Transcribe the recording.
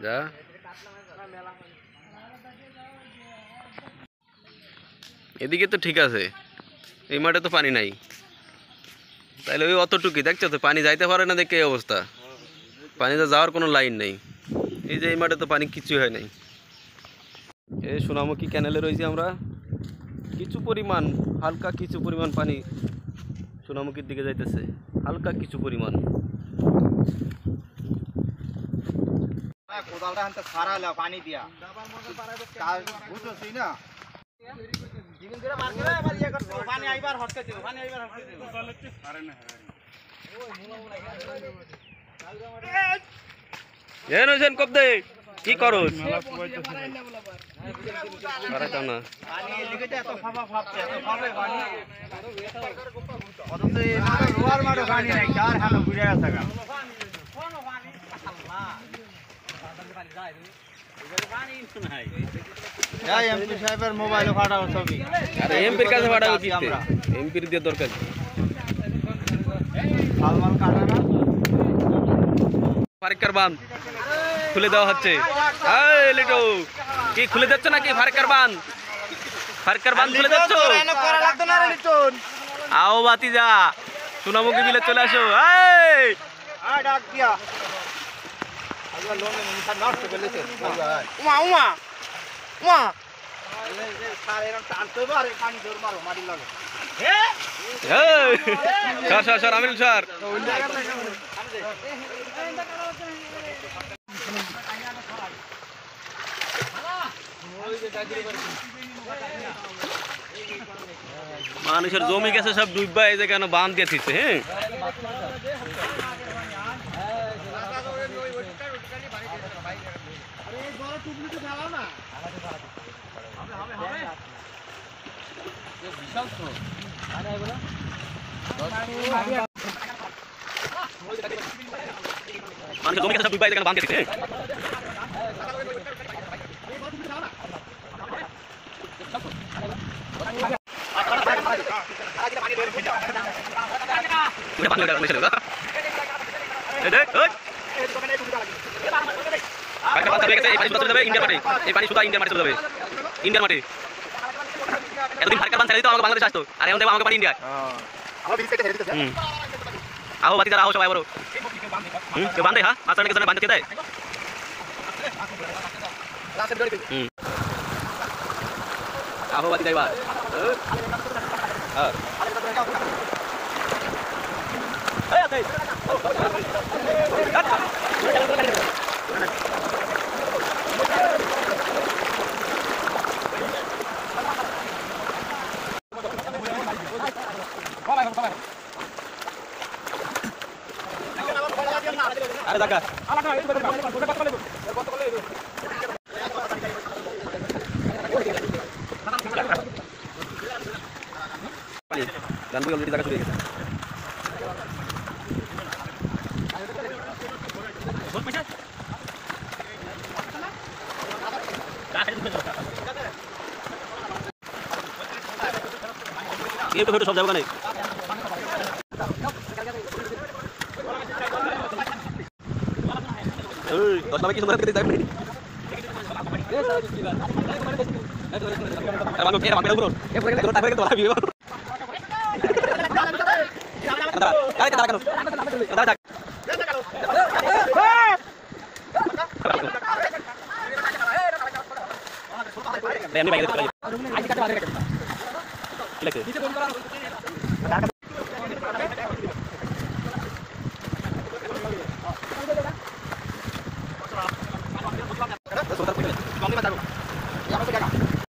যা এদিকে তো ঠিক আছে, এই মাঠে তো পানি নাই, তাইলে ওই অতটুকুই দেখছো তো, পানি যাইতে পারে না দেখে এই অবস্থা, পানিতে যাওয়ার কোনো লাইন নেই। এই যে এই মাঠে তো পানি কিছুই হয় নাই। এই সোনামুখী ক্যানেলে রয়েছি আমরা, কিছু পরিমাণ হালকা কিছু পরিমাণ পানি সোনামুখীর দিকে যাইতেছে, হালকা কিছু পরিমাণ। কোদালটা হাতে সারা লাও পানি দিয়া কাজ বুঝছস না জীবন ধরে মার করে আবার ইয়া করতে পানি আইবার হটকে দিও, পানি আইবার হটকে দিও কোদালে তে সারে না। ওই মুলা মুলা এন হোসেন কব দে কি করছ মেলা পুয়াইতেছ পারাইতাম না পানি লিগেতে এত ফাফা ফাপছে, এত ফাফে পানি অথচ এই রোয়ার মারো পানি নাই, চার হাতে ঘুরে আছে গা কোন পানি আল্লাহ পানি যায় এবারে পানি নাই। যাই এমপি সাহেবের মোবাইলে ফাটাও ছবি, আরে এমপির কাছে ফাটাও কি আমরা এমপির দিয়ে দরকার সালমান কাটা না ফারকার বাঁধ খুলে দেওয়া হচ্ছে। এই লিটু কি খুলে দিচ্ছ নাকি ফারকার বাঁধ? ফারকার বাঁধ খুলে দিচ্ছ? এনে করা লাগতো না রে লিটন। আও বাতি যা সোনামুখী বিলে চলে আসো। এই আ ডাক দিয়া আল্লাহ লোন নিশা নষ্ট করে লেছে উমা উমা উমা সারে এরকম টানতে পারে পানি জোর মারো মারি লাগে। এই সর সর সর আমিনুল স্যার মানুষের জমি গেছে সব ডুববা, এই যে কেন বাঁধ দিয়ে দিচ্ছে। হ্যাঁ মানুষের জমি গেছে সব ডুববা, এই যে কেন বাঁধ দিয়ে দিচ্ছে। বাংলাদেশ আসতো আর এখন আমাকে পানি ইন্ডিয়া আহো বাতি যারা আহো সবাই বড় বান্ধে। হ্যাঁ মাছ বান্ধে দেয় আহো বাতি যাইবা আরে দেখা গান বই অলরেডি দেখা শুরু হয়ে গেছে। এই তো সব যাবো না দশ টাকা কি সুন্দর খেতে যাবে এমনি বাইরে